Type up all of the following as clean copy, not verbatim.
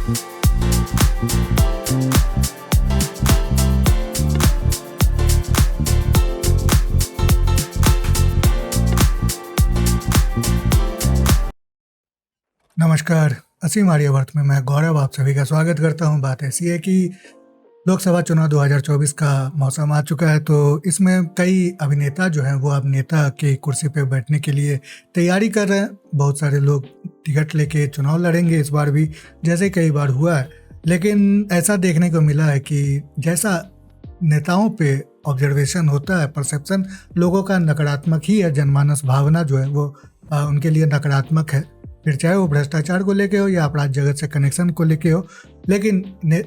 नमस्कार, असीम आर्यवर्त में मैं गौरव आप सभी का स्वागत करता हूं। बात ऐसी है कि लोकसभा चुनाव 2024 का मौसम आ चुका है, तो इसमें कई अभिनेता जो हैं वो अब नेता की कुर्सी पे बैठने के लिए तैयारी कर रहे हैं। बहुत सारे लोग टिकट लेके चुनाव लड़ेंगे इस बार भी, जैसे कई बार हुआ है। लेकिन ऐसा देखने को मिला है कि जैसा नेताओं पे ऑब्जर्वेशन होता है, परसेप्शन लोगों का नकारात्मक ही है। जनमानस भावना जो है वो उनके लिए नकारात्मक है, फिर चाहे वो भ्रष्टाचार को लेके हो या अपराध जगत से कनेक्शन को लेके हो। लेकिन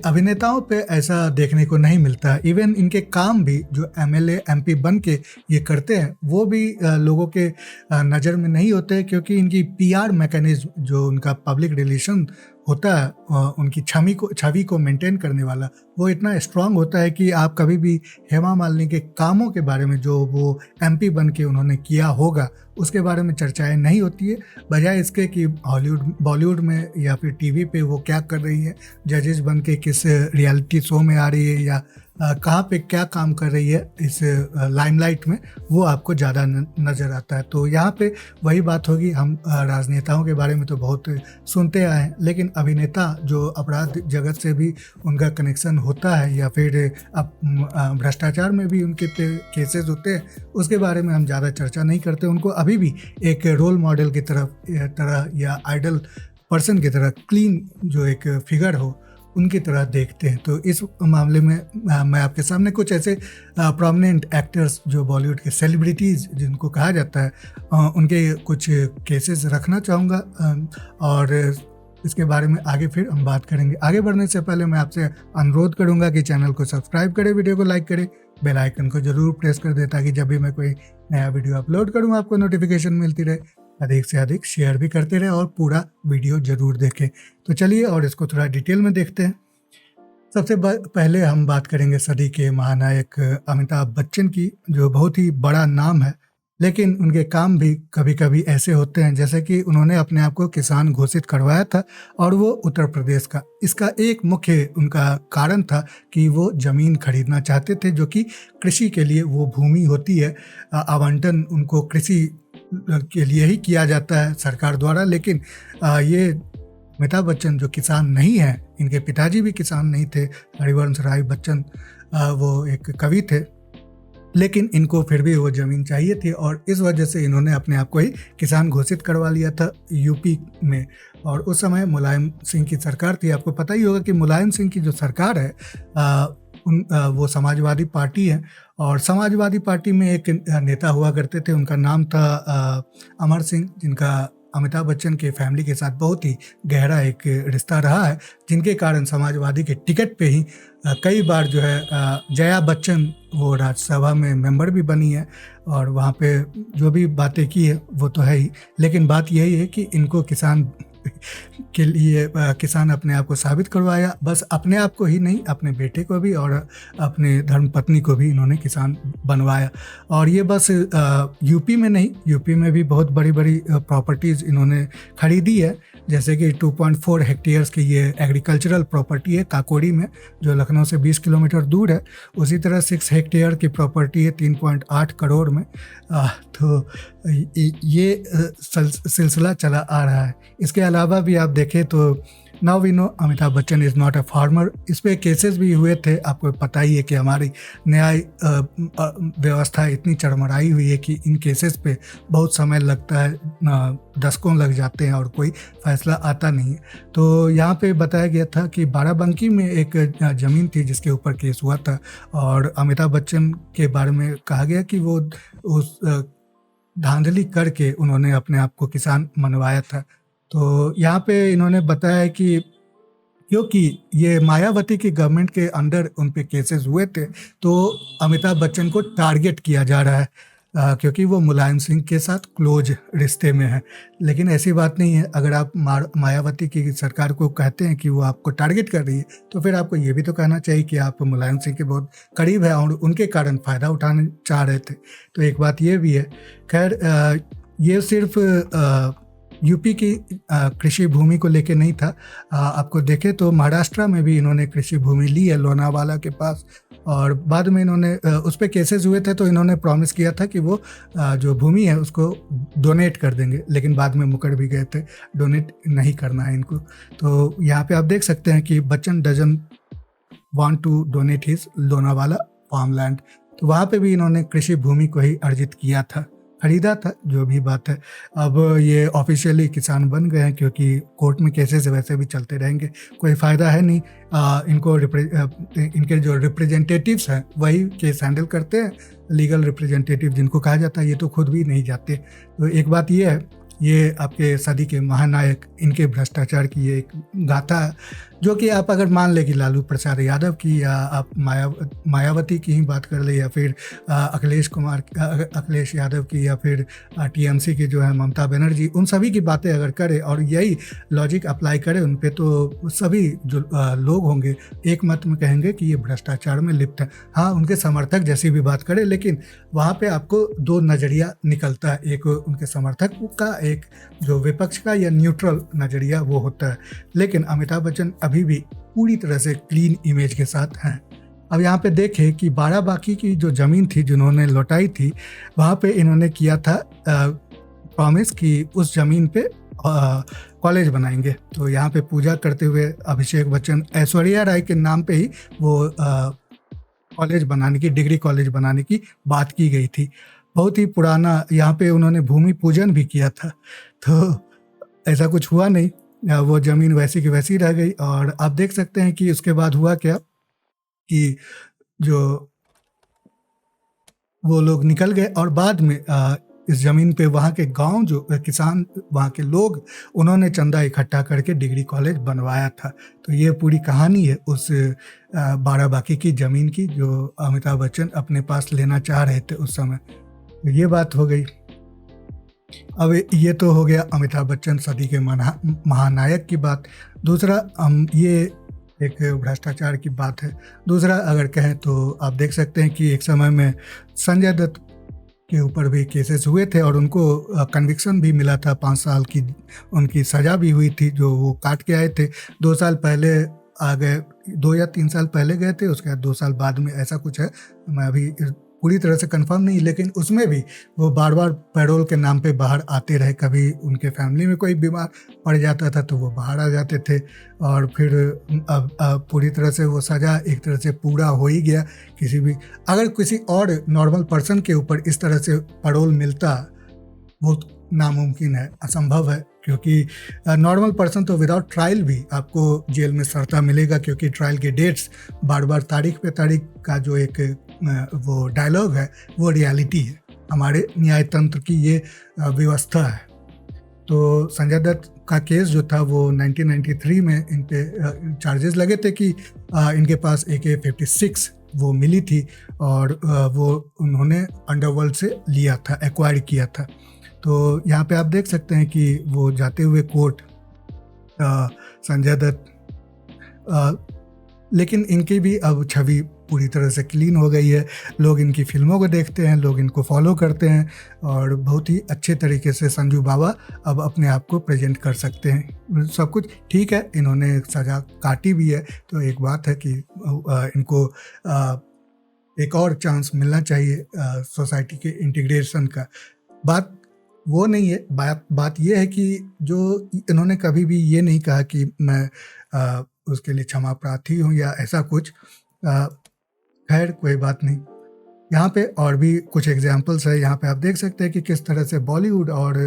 अभिनेताओं पे ऐसा देखने को नहीं मिलता। इवन इनके काम भी जो एमएलए एमपी बन के ये करते हैं वो भी लोगों के नज़र में नहीं होते, क्योंकि इनकी पीआर मैकेनिज्म जो उनका पब्लिक रिलेशन होता है, उनकी छवि को मेंटेन करने वाला, वो इतना स्ट्रांग होता है कि आप कभी भी हेमा मालिनी के कामों के बारे में जो वो एमपी बन के उन्होंने किया होगा उसके बारे में चर्चाएं नहीं होती है। बजाय इसके कि बॉलीवुड में या फिर टीवी पे वो क्या कर रही है, जजेस बन के किस रियलिटी शो में आ रही है या कहाँ पे क्या काम कर रही है इस लाइमलाइट में, वो आपको ज़्यादा नज़र आता है। तो यहाँ पे वही बात होगी। हम राजनेताओं के बारे में तो बहुत सुनते आए हैं, लेकिन अभिनेता जो अपराध जगत से भी उनका कनेक्शन होता है या फिर भ्रष्टाचार में भी उनके पे केसेस होते हैं, उसके बारे में हम ज़्यादा चर्चा नहीं करते। उनको अभी भी एक रोल मॉडल की तरह या आइडल पर्सन की तरह, क्लीन जो एक फिगर हो उनकी तरह देखते हैं। तो इस मामले में मैं आपके सामने कुछ ऐसे प्रोमिनेंट एक्टर्स जो बॉलीवुड के सेलिब्रिटीज़ जिनको कहा जाता है, उनके कुछ केसेस रखना चाहूँगा और इसके बारे में आगे फिर हम बात करेंगे। आगे बढ़ने से पहले मैं आपसे अनुरोध करूँगा कि चैनल को सब्सक्राइब करें, वीडियो को लाइक करें, बेल आइकन को जरूर प्रेस कर दें ताकि जब भी मैं कोई नया वीडियो अपलोड करूँ आपको नोटिफिकेशन मिलती रहे। अधिक से अधिक शेयर भी करते रहे और पूरा वीडियो जरूर देखें। तो चलिए और इसको थोड़ा डिटेल में देखते हैं। सबसे पहले हम बात करेंगे सदी के महानायक अमिताभ बच्चन की, जो बहुत ही बड़ा नाम है, लेकिन उनके काम भी कभी कभी ऐसे होते हैं जैसे कि उन्होंने अपने आप को किसान घोषित करवाया था और वो उत्तर प्रदेश का। इसका एक मुख्य उनका कारण था कि वो ज़मीन खरीदना चाहते थे, जो कि कृषि के लिए वो भूमि होती है, आवंटन उनको कृषि के लिए ही किया जाता है सरकार द्वारा। लेकिन ये अमिताभ बच्चन जो किसान नहीं है, इनके पिताजी भी किसान नहीं थे, हरिवंश राय बच्चन वो एक कवि थे, लेकिन इनको फिर भी वो ज़मीन चाहिए थी और इस वजह से इन्होंने अपने आप को ही किसान घोषित करवा लिया था यूपी में। और उस समय मुलायम सिंह की सरकार थी। आपको पता ही होगा कि मुलायम सिंह की जो सरकार है वो समाजवादी पार्टी है, और समाजवादी पार्टी में एक नेता हुआ करते थे, उनका नाम था अमर सिंह, जिनका अमिताभ बच्चन के फैमिली के साथ बहुत ही गहरा एक रिश्ता रहा है, जिनके कारण समाजवादी के टिकट पे ही कई बार जो है जया बच्चन वो राज्यसभा में मेंबर भी बनी है और वहाँ पे जो भी बातें की है वो तो है ही। लेकिन बात यही है कि इनको किसान के लिए किसान अपने आप को साबित करवाया, बस अपने आप को ही नहीं, अपने बेटे को भी और अपने धर्मपत्नी को भी इन्होंने किसान बनवाया। और ये बस यूपी में नहीं, यूपी में भी बहुत बड़ी बड़ी प्रॉपर्टीज़ इन्होंने खरीदी है, जैसे कि 2.4 हेक्टेयर्स की ये एग्रीकल्चरल प्रॉपर्टी है काकोरी में, जो लखनऊ से 20 किलोमीटर दूर है। उसी तरह 6 हेक्टेयर की प्रॉपर्टी है 3.8 करोड़ में। तो ये सिलसिला चला आ रहा है। इसके अलावा भी आप देखें तो now we know Amitabh Bachchan is not a farmer. इस पर केसेस भी हुए थे। आपको पता ही है कि हमारी न्याय व्यवस्था इतनी चरमराई हुई है कि इन केसेस पे बहुत समय लगता है, दशकों लग जाते हैं और कोई फैसला आता नहीं है। तो यहाँ पे बताया गया था कि बाराबंकी में एक ज़मीन थी जिसके ऊपर केस हुआ था और अमिताभ बच्चन के बारे में कहा गया कि वो उस धांधली करके उन्होंने अपने आप को किसान मनवाया था। तो यहाँ पे इन्होंने बताया कि क्योंकि ये मायावती की गवर्नमेंट के अंडर उन पे केसेस हुए थे, तो अमिताभ बच्चन को टारगेट किया जा रहा है क्योंकि वो मुलायम सिंह के साथ क्लोज रिश्ते में है। लेकिन ऐसी बात नहीं है। अगर आप मायावती की सरकार को कहते हैं कि वो आपको टारगेट कर रही है, तो फिर आपको ये भी तो कहना चाहिए कि आप मुलायम सिंह के बहुत करीब है और उनके कारण फ़ायदा उठाने चाह रहे थे। तो एक बात ये भी है। खैर ये सिर्फ यूपी की कृषि भूमि को लेके नहीं था। आपको देखें तो महाराष्ट्र में भी इन्होंने कृषि भूमि ली है लोनावाला के पास, और बाद में इन्होंने उस पे केसेस हुए थे तो इन्होंने प्रॉमिस किया था कि वो जो भूमि है उसको डोनेट कर देंगे, लेकिन बाद में मुकर भी गए थे, डोनेट नहीं करना है इनको। तो यहाँ पे आप देख सकते हैं कि Bachchan doesn't want to donate his Lonavala farmland. तो वहाँ पे भी इन्होंने कृषि भूमि को ही अर्जित किया था, खरीदा था, जो भी बात है। अब ये ऑफिशियली किसान बन गए हैं, क्योंकि कोर्ट में केसेस वैसे भी चलते रहेंगे, कोई फ़ायदा है नहीं। इनके जो रिप्रेजेंटेटिव्स हैं वही केस हैंडल करते हैं, लीगल रिप्रेजेंटेटिव जिनको कहा जाता है, ये तो खुद भी नहीं जाते। तो एक बात ये है, ये आपके सदी के महानायक, इनके भ्रष्टाचार की ये एक गाथा है, जो कि आप अगर मान लें कि लालू प्रसाद यादव की, या आप मायावती की ही बात कर ले, या फिर अखिलेश यादव की, या फिर टीएमसी की जो है ममता बनर्जी, उन सभी की बातें अगर करें और यही लॉजिक अप्लाई करें उन पे, तो सभी जो लोग होंगे एक मत में कहेंगे कि ये भ्रष्टाचार में लिप्त है। हाँ, उनके समर्थक जैसी भी बात करें, लेकिन वहाँ पे आपको दो नज़रिया निकलता है, एक उनके समर्थक का, एक जो विपक्ष का या न्यूट्रल नज़रिया वो होता है। लेकिन अमिताभ बच्चन अभी भी पूरी तरह से क्लीन इमेज के साथ हैं। अब यहाँ पे देखें कि बाराबांकी की जो ज़मीन थी जिन्होंने लौटाई थी, वहाँ पे इन्होंने किया था प्रॉमिस कि उस ज़मीन पे कॉलेज बनाएंगे। तो यहाँ पे पूजा करते हुए अभिषेक बच्चन, ऐश्वर्या राय के नाम पे ही वो कॉलेज बनाने की, डिग्री कॉलेज बनाने की बात की गई थी। बहुत ही पुराना, यहाँ पे उन्होंने भूमि पूजन भी किया था, तो ऐसा कुछ हुआ नहीं, वो ज़मीन वैसी की वैसी रह गई। और आप देख सकते हैं कि उसके बाद हुआ क्या, कि जो वो लोग निकल गए, और बाद में इस ज़मीन पे वहाँ के गांव, जो किसान, वहाँ के लोग, उन्होंने चंदा इकट्ठा करके डिग्री कॉलेज बनवाया था। तो ये पूरी कहानी है उस बाराबांकी की ज़मीन की, जो अमिताभ बच्चन अपने पास लेना चाह रहे थे उस समय। तो ये बात हो गई। अब ये तो हो गया अमिताभ बच्चन सदी के महानायक की बात। दूसरा, ये एक भ्रष्टाचार की बात है। दूसरा अगर कहें तो आप देख सकते हैं कि एक समय में संजय दत्त के ऊपर भी केसेस हुए थे, और उनको कन्विक्शन भी मिला था, 5 साल की उनकी सज़ा भी हुई थी, जो वो काट के आए थे। 2 साल पहले आ गए, 2 या 3 साल पहले गए थे, उसके बाद 2 साल बाद में, ऐसा कुछ है, मैं अभी पूरी तरह से कंफर्म नहीं। लेकिन उसमें भी वो बार बार पैरोल के नाम पे बाहर आते रहे। कभी उनके फैमिली में कोई बीमार पड़ जाता था तो वो बाहर आ जाते थे, और फिर अब पूरी तरह से वो सज़ा एक तरह से पूरा हो ही गया। अगर किसी और नॉर्मल पर्सन के ऊपर इस तरह से पैरोल मिलता, वो नामुमकिन है, असंभव है, क्योंकि नॉर्मल पर्सन तो विदाउट ट्रायल भी आपको जेल में सड़ता मिलेगा, क्योंकि ट्रायल के डेट्स बार बार तारीख पे तारीख का जो एक वो डायलॉग है, वो रियलिटी है। हमारे न्याय तंत्र की ये व्यवस्था है। तो संजय दत्त का केस जो था वो 1993 में इन पे चार्जेस लगे थे कि इनके पास AK-56 वो मिली थी, और वो उन्होंने अंडरवर्ल्ड से लिया था, एक्वायर किया था। तो यहाँ पे आप देख सकते हैं कि वो जाते हुए कोर्ट, संजय दत्त, लेकिन इनकी भी अब छवि पूरी तरह से क्लीन हो गई है। लोग इनकी फिल्मों को देखते हैं, लोग इनको फॉलो करते हैं, और बहुत ही अच्छे तरीके से संजू बाबा अब अपने आप को प्रेजेंट कर सकते हैं। सब कुछ ठीक है, इन्होंने सज़ा काटी भी है, तो एक बात है कि इनको एक और चांस मिलना चाहिए सोसाइटी के इंटीग्रेशन का। बात वो नहीं है, बात ये है कि जो इन्होंने कभी भी ये नहीं कहा कि मैं उसके लिए क्षमा प्रार्थी हूँ या ऐसा कुछ। खैर, कोई बात नहीं। यहाँ पे और भी कुछ एग्जाम्पल्स है। यहाँ पे आप देख सकते हैं कि किस तरह से बॉलीवुड और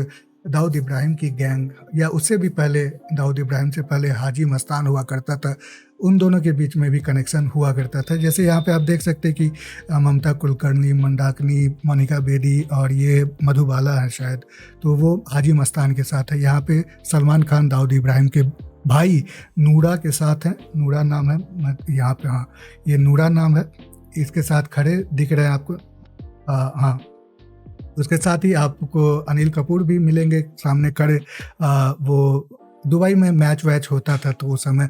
दाऊद इब्राहिम की गैंग, या उससे भी पहले, दाऊद इब्राहिम से पहले हाजी मस्तान हुआ करता था, उन दोनों के बीच में भी कनेक्शन हुआ करता था। जैसे यहाँ पे आप देख सकते हैं कि ममता कुलकर्णी, मंदाकिनी, मोनिका बेदी और ये मधुबाला है शायद, तो वो हाजी मस्तान के साथ है। यहाँ पे सलमान खान दाऊद इब्राहिम के भाई नूरा के साथ हैं, नूरा नाम है यहाँ पे, हाँ ये नूरा नाम है, इसके साथ खड़े दिख रहे हैं आपको। हाँ, उसके साथ ही आपको अनिल कपूर भी मिलेंगे सामने खड़े। वो दुबई में मैच वैच होता था, तो उस समय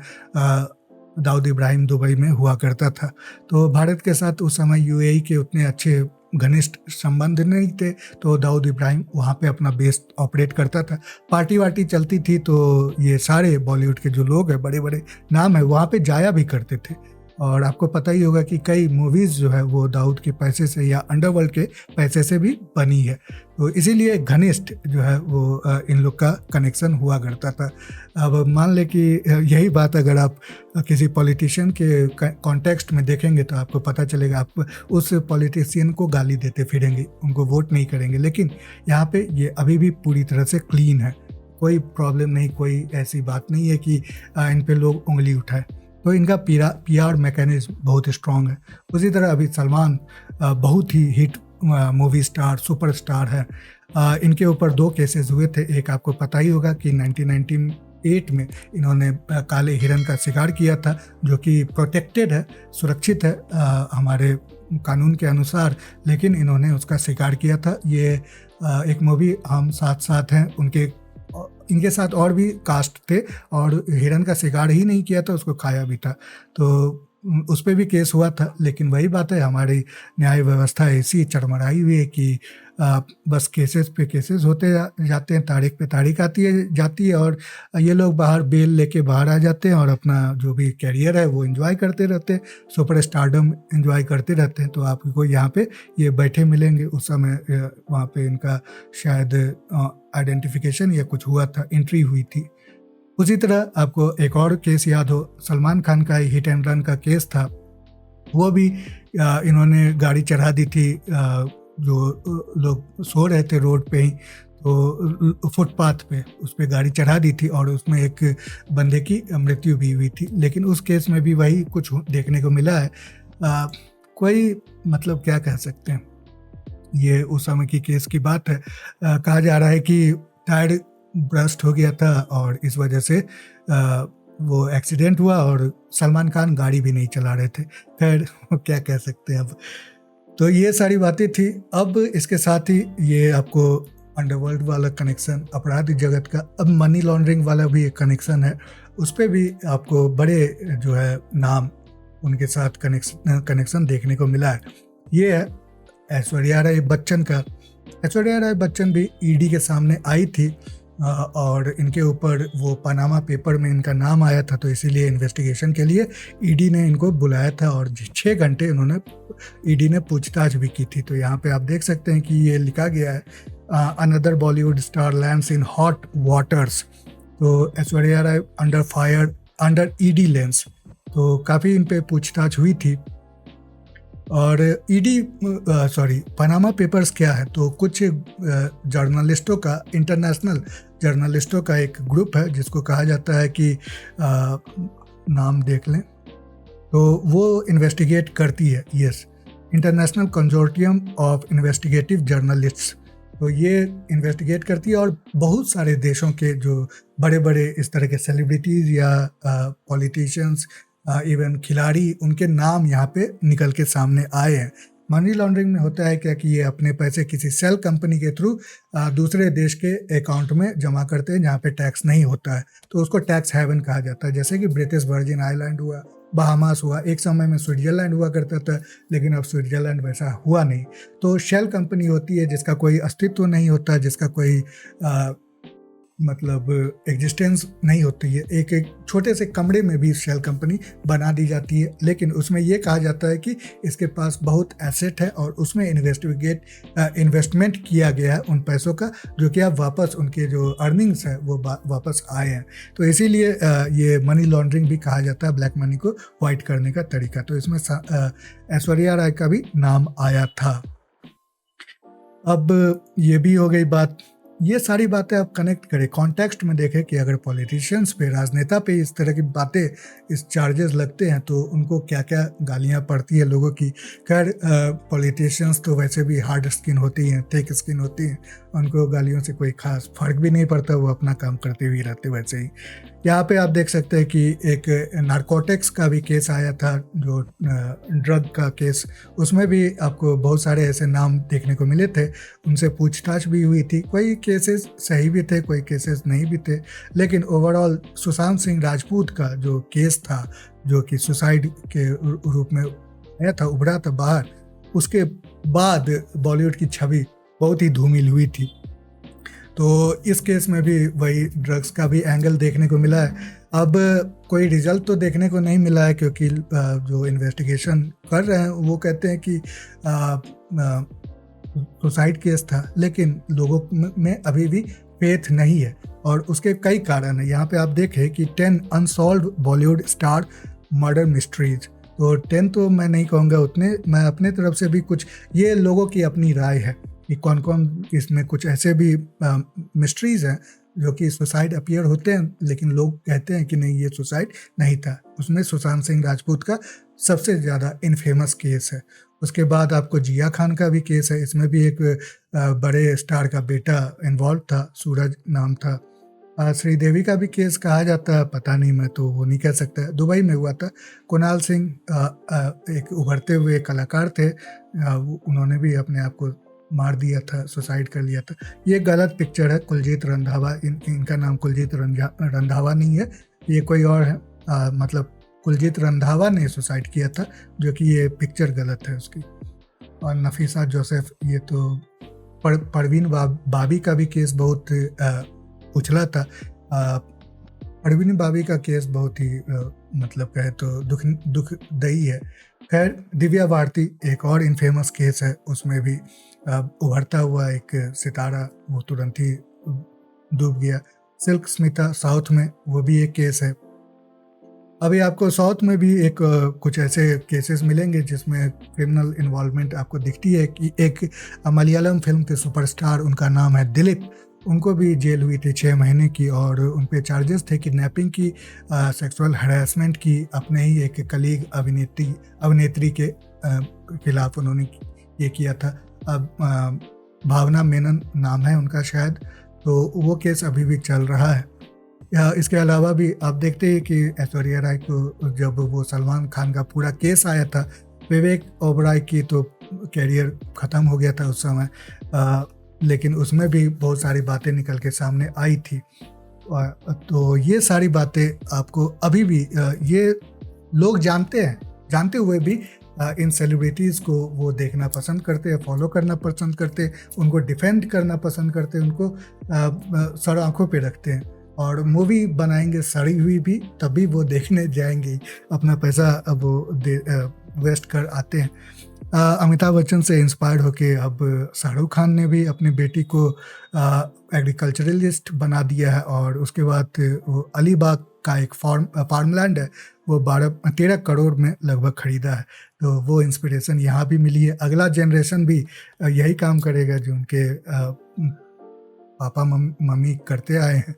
दाऊद इब्राहिम दुबई में हुआ करता था। तो भारत के साथ उस समय UAE के उतने अच्छे घनिष्ठ संबंध नहीं थे, तो दाऊद इब्राहिम वहाँ पे अपना बेस ऑपरेट करता था। पार्टी वार्टी चलती थी तो ये सारे बॉलीवुड के जो लोग हैं, बड़े बड़े नाम है, वहाँ पे जाया भी करते थे। और आपको पता ही होगा कि कई मूवीज़ जो है वो दाऊद के पैसे से या अंडरवर्ल्ड के पैसे से भी बनी है। तो इसीलिए घनिष्ठ जो है वो इन लोग का कनेक्शन हुआ करता था। अब मान ले कि यही बात अगर आप किसी पॉलिटिशियन के कॉन्टेक्स्ट में देखेंगे तो आपको पता चलेगा, आप उस पॉलिटिशियन को गाली देते फिरेंगे, उनको वोट नहीं करेंगे। लेकिन यहाँ पे ये अभी भी पूरी तरह से क्लीन है, कोई प्रॉब्लम नहीं, कोई ऐसी बात नहीं है कि इन पे लोग उंगली उठाए। तो इनका पीआर मैकेनिज्म बहुत स्ट्रॉन्ग है। उसी तरह अभी सलमान बहुत ही हिट मूवी स्टार, सुपरस्टार है। इनके ऊपर 2 केसेस हुए थे। एक आपको पता ही होगा कि 1998 में इन्होंने काले हिरन का शिकार किया था, जो कि प्रोटेक्टेड है, सुरक्षित है हमारे कानून के अनुसार, लेकिन इन्होंने उसका शिकार किया था। ये एक मूवी हम साथ साथ हैं, इनके साथ और भी कास्ट थे और हिरन का शिकार ही नहीं किया था, उसको खाया भी था। तो उस पर भी केस हुआ था। लेकिन वही बात है, हमारी न्याय व्यवस्था ऐसी चरमराई हुई है कि बस केसेस पे केसेस होते जाते हैं, तारीख पे तारीख जाती है और ये लोग बाहर बेल लेके बाहर आ जाते हैं और अपना जो भी कैरियर है वो एंजॉय करते रहते हैं, सुपर स्टारडम एंजॉय करते रहते हैं। तो आपको यहाँ पे ये बैठे मिलेंगे, उस समय वहाँ पे इनका शायद आइडेंटिफिकेशन या कुछ हुआ था, एंट्री हुई थी। उसी तरह आपको एक और केस याद हो, सलमान खान का हिट एंड रन का केस था। वो भी इन्होंने गाड़ी चढ़ा दी थी, जो लोग सो रहे थे रोड पे ही, तो फुटपाथ पे उस पर गाड़ी चढ़ा दी थी और उसमें एक बंदे की मृत्यु भी हुई थी। लेकिन उस केस में भी वही कुछ देखने को मिला है। कोई मतलब क्या कह सकते हैं, ये उस समय की केस की बात है। कहा जा रहा है कि टायर ब्रस्ट हो गया था और इस वजह से वो एक्सीडेंट हुआ और सलमान खान गाड़ी भी नहीं चला रहे थे। खैर क्या कह सकते हैं अब। तो ये सारी बातें थी। अब इसके साथ ही ये आपको अंडरवर्ल्ड वाला कनेक्शन, अपराध जगत का, अब मनी लॉन्ड्रिंग वाला भी एक कनेक्शन है, उस पर भी आपको बड़े जो है नाम, उनके साथ कनेक्शन देखने को मिला है। ये है ऐश्वर्या राय बच्चन का। ऐश्वर्या राय बच्चन भी ईडी के सामने आई थी और इनके ऊपर वो पनामा पेपर में इनका नाम आया था, तो इसीलिए इन्वेस्टिगेशन के लिए ईडी ने इनको बुलाया था और 6 घंटे इन्होंने ईडी ने पूछताछ भी की थी। तो यहाँ पे आप देख सकते हैं कि ये लिखा गया है, another Bollywood star lands in hot waters. तो Aishwarya Rai under fire under ED lens. तो काफ़ी इन पे पूछताछ हुई थी। और पनामा पेपर्स क्या है, तो कुछ जर्नलिस्टों का, इंटरनेशनल जर्नलिस्टों का एक ग्रुप है जिसको कहा जाता है कि नाम देख लें, तो वो इन्वेस्टिगेट करती है, yes, international consortium of investigative journalists. तो ये इन्वेस्टिगेट करती है और बहुत सारे देशों के जो बड़े बड़े इस तरह के सेलिब्रिटीज़ या पॉलिटिशियंस, इवन खिलाड़ी, उनके नाम यहाँ पे निकल के सामने आए हैं। मनी लॉन्ड्रिंग में होता है क्या कि ये अपने पैसे किसी सेल कंपनी के थ्रू दूसरे देश के अकाउंट में जमा करते हैं जहाँ पे टैक्स नहीं होता है, तो उसको टैक्स हेवन कहा जाता है। जैसे कि ब्रिटिश वर्जिन आइलैंड हुआ, बहामास हुआ, एक समय में स्विट्जरलैंड हुआ करता था, लेकिन अब स्विट्जरलैंड वैसा हुआ नहीं। तो शेल कंपनी होती है जिसका कोई अस्तित्व नहीं होता, जिसका कोई मतलब एग्जिस्टेंस नहीं होती है। एक छोटे से कमरे में भी शेल कंपनी बना दी जाती है, लेकिन उसमें ये कहा जाता है कि इसके पास बहुत एसेट है और उसमें इन्वेस्टमेंट किया गया है उन पैसों का, जो कि अब वापस उनके जो अर्निंग्स है वो वापस आए हैं। तो इसीलिए ये मनी लॉन्ड्रिंग भी कहा जाता है, ब्लैक मनी को वाइट करने का तरीका। तो इसमें ऐश्वर्या राय का भी नाम आया था। अब ये भी हो गई बात। ये सारी बातें आप कनेक्ट करें, कॉन्टेक्स्ट में देखें कि अगर पॉलिटिशियंस पे, राजनेता पे इस तरह की बातें, इस चार्जेस लगते हैं तो उनको क्या क्या गालियां पड़ती है लोगों की। खैर पॉलिटिशियंस तो वैसे भी हार्ड स्किन होती हैं, थिक स्किन होती हैं, उनको गालियों से कोई खास फर्क भी नहीं पड़ता, वो अपना काम करते हुए रहते वैसे ही। यहाँ पे आप देख सकते हैं कि एक नारकोटिक्स का भी केस आया था, जो ड्रग का केस, उसमें भी आपको बहुत सारे ऐसे नाम देखने को मिले थे, उनसे पूछताछ भी हुई थी। कोई केसेस सही भी थे, कोई केसेस नहीं भी थे, लेकिन ओवरऑल सुशांत सिंह राजपूत का जो केस था, जो कि सुसाइड के रूप में आया था, उभरा था बाहर, उसके बाद बॉलीवुड की छवि बहुत ही धूमिल हुई थी। तो इस केस में भी वही ड्रग्स का भी एंगल देखने को मिला है। अब कोई रिजल्ट तो देखने को नहीं मिला है, क्योंकि जो इन्वेस्टिगेशन कर रहे हैं वो कहते हैं कि सुसाइड केस था, लेकिन लोगों में अभी भी फेथ नहीं है और उसके कई कारण हैं। यहाँ पे आप देखें कि 10 unsolved Bollywood star murder mysteries. तो 10 तो मैं नहीं कहूँगा उतने, मैं अपने तरफ से भी कुछ, ये लोगों की अपनी राय है कि कौन कौन इसमें कुछ ऐसे भी मिस्ट्रीज हैं जो कि सुसाइड अपीयर होते हैं, लेकिन लोग कहते हैं कि नहीं ये सुसाइड नहीं था। उसमें सुशांत सिंह राजपूत का सबसे ज़्यादा इनफेमस केस है। उसके बाद आपको जिया खान का भी केस है, इसमें भी एक बड़े स्टार का बेटा इन्वॉल्व था, सूरज नाम था। श्रीदेवी का भी केस कहा जाता है, पता नहीं, मैं तो वो नहीं कह सकता। दुबई में हुआ था। कुणाल सिंह एक उभरते हुए कलाकार थे, उन्होंने भी अपने आप को मार दिया था, सुसाइड कर लिया था। ये गलत पिक्चर है। कुलजीत रंधावा, इनका नाम कुलजीत रंधावा नहीं है, ये कोई और है। मतलब कुलजीत रंधावा ने सुसाइड किया था, जो कि ये पिक्चर गलत है उसकी। और नफीसा जोसेफ, ये तो परवीन बाबी का भी केस बहुत उछला था। परवीन बाबी का केस बहुत ही मतलब कहे तो दुखदायी है। खैर, दिव्या भारती एक और इनफेमस केस है, उसमें भी उभरता हुआ एक सितारा वो तुरंत ही डूब गया। सिल्क स्मिता साउथ में, वो भी एक केस है। अभी आपको साउथ में भी एक कुछ ऐसे केसेस मिलेंगे जिसमें क्रिमिनल इन्वॉल्वमेंट आपको दिखती है। कि एक मलयालम फिल्म के सुपरस्टार, उनका नाम है दिलीप, उनको भी जेल हुई थी 6 महीने की, और उन पे चार्जेस थे किडनैपिंग की, सेक्सुअल हरासमेंट की, अपने ही एक कलीग अभिनेत्री के खिलाफ उन्होंने ये किया था। अब भावना मेनन नाम है उनका शायद, तो वो केस अभी भी चल रहा है। इसके अलावा भी आप देखते हैं कि ऐश्वर्या राय को जब वो सलमान खान का पूरा केस आया था, विवेक ओबराय की तो कैरियर ख़त्म हो गया था उस समय, लेकिन उसमें भी बहुत सारी बातें निकल के सामने आई थी। तो ये सारी बातें आपको अभी भी ये लोग जानते हुए भी इन सेलिब्रिटीज़ को वो देखना पसंद करते हैं, फॉलो करना पसंद करते हैं, उनको डिफेंड करना पसंद करते हैं, उनको सर आँखों पे रखते हैं। और मूवी बनाएंगे सड़ी हुई भी, तभी वो देखने जाएंगे, अपना पैसा वो वेस्ट कर आते हैं। अमिताभ बच्चन से इंस्पायर्ड होके अब शाहरुख खान ने भी अपनी बेटी को एग्रीकल्चरलिस्ट बना दिया है, और उसके बाद वो अलीबाग का एक फार्मलैंड है, वो 13 करोड़ में लगभग खरीदा है। तो वो इंस्पिरेशन यहाँ भी मिली है। अगला जनरेशन भी यही काम करेगा जो उनके पापा मम्मी करते आए हैं।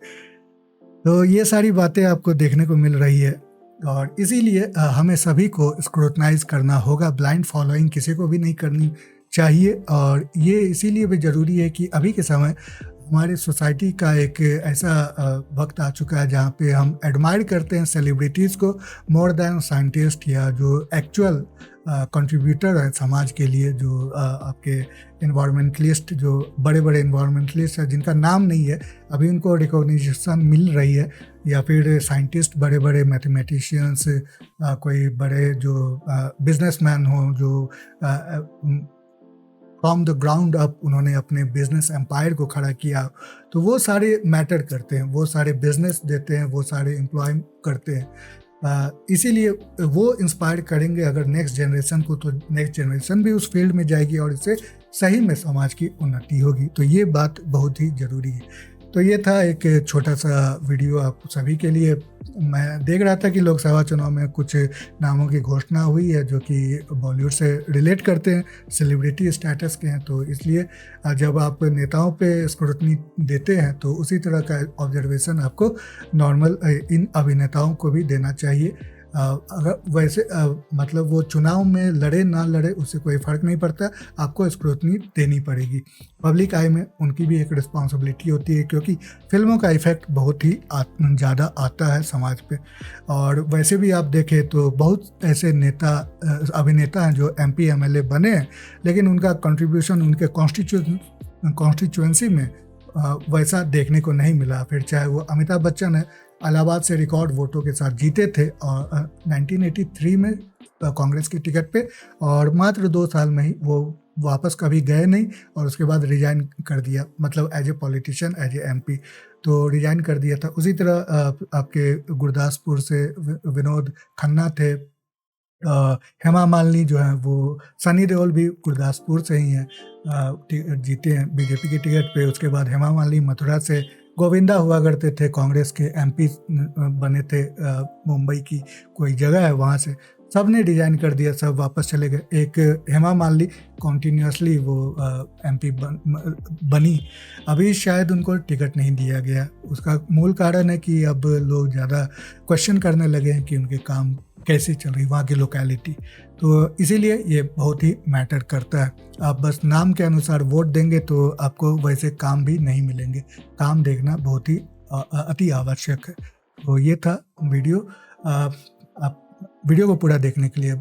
तो ये सारी बातें आपको देखने को मिल रही है, और इसीलिए हमें सभी को स्क्रूटनाइज करना होगा। ब्लाइंड फॉलोइंग किसी को भी नहीं करनी चाहिए, और ये इसीलिए भी ज़रूरी है कि अभी के समय हमारी सोसाइटी का एक ऐसा वक्त आ चुका है जहाँ पे हम एडमायर करते हैं सेलिब्रिटीज़ को मोर देन साइंटिस्ट या जो एक्चुअल कंट्रीब्यूटर है समाज के लिए, जो आपके इन्वायरमेंटलिस्ट, जो बड़े बड़े इन्वायरमेंटलिस्ट हैं जिनका नाम नहीं है अभी उनको रिकॉग्निशन मिल रही है, या फिर साइंटिस्ट, बड़े बड़े मैथमेटिशियंस, कोई बड़े जो बिजनेसमैन हो, जो फ्रॉम द ग्राउंड अप उन्होंने अपने बिजनेस एम्पायर को खड़ा किया, तो वो सारे मैटर करते हैं, वो सारे बिजनेस देते हैं, वो सारे एम्प्लॉय करते हैं। इसीलिए वो इंस्पायर करेंगे अगर नेक्स्ट जनरेशन को, तो नेक्स्ट जनरेशन भी उस फील्ड में जाएगी और इससे सही में समाज की उन्नति होगी। तो ये बात बहुत ही ज़रूरी है। तो ये था एक छोटा सा वीडियो आप सभी के लिए। मैं देख रहा था कि लोकसभा चुनाव में कुछ नामों की घोषणा हुई है जो कि बॉलीवुड से रिलेट करते हैं, सेलिब्रिटी स्टेटस के हैं, तो इसलिए जब आप नेताओं पे स्क्रूटनी देते हैं तो उसी तरह का ऑब्जर्वेशन आपको नॉर्मल इन अभिनेताओं को भी देना चाहिए। अगर वैसे मतलब वो चुनाव में लड़े ना लड़े उससे कोई फ़र्क नहीं पड़ता, आपको स्क्रूटनी देनी पड़ेगी। पब्लिक आई में उनकी भी एक रिस्पॉन्सिबिलिटी होती है, क्योंकि फिल्मों का इफ़ेक्ट बहुत ही ज़्यादा आता है समाज पे। और वैसे भी आप देखें तो बहुत ऐसे नेता अभिनेता हैं जो MP MLA बने हैं, लेकिन उनका कंट्रीब्यूशन उनके कॉन्स्टिट्यूएंसी में वैसा देखने को नहीं मिला। फिर चाहे वो अमिताभ बच्चन है, इलाहाबाद से रिकॉर्ड वोटों के साथ जीते थे, और 1983 में कांग्रेस की टिकट पे, और मात्र 2 साल में ही वो वापस कभी गए नहीं और उसके बाद रिज़ाइन कर दिया, मतलब as a politician, as a MP तो रिज़ाइन कर दिया था। उसी तरह आपके गुरदासपुर से विनोद खन्ना थे। हेमा मालिनी जो हैं वो, सनी देओल भी गुरदासपुर से ही हैं, जीते हैं बीजेपी की टिकट पे। उसके बाद हेमा मालिनी मथुरा से, गोविंदा हुआ करते थे कांग्रेस के एमपी, बने थे मुंबई की कोई जगह है वहाँ से। सब ने डिजाइन कर दिया, सब वापस चले गए। एक हेमा मालिनी कॉन्टिन्यूसली वो एमपी बनी, अभी शायद उनको टिकट नहीं दिया गया। उसका मूल कारण है कि अब लोग ज़्यादा क्वेश्चन करने लगे हैं कि उनके काम कैसी चल रही वहाँ की लोकेलिटी, तो इसीलिए ये बहुत ही मैटर करता है। आप बस नाम के अनुसार वोट देंगे तो आपको वैसे काम भी नहीं मिलेंगे। काम देखना बहुत ही अति आवश्यक है। तो ये था वीडियो। आप वीडियो को पूरा देखने के लिए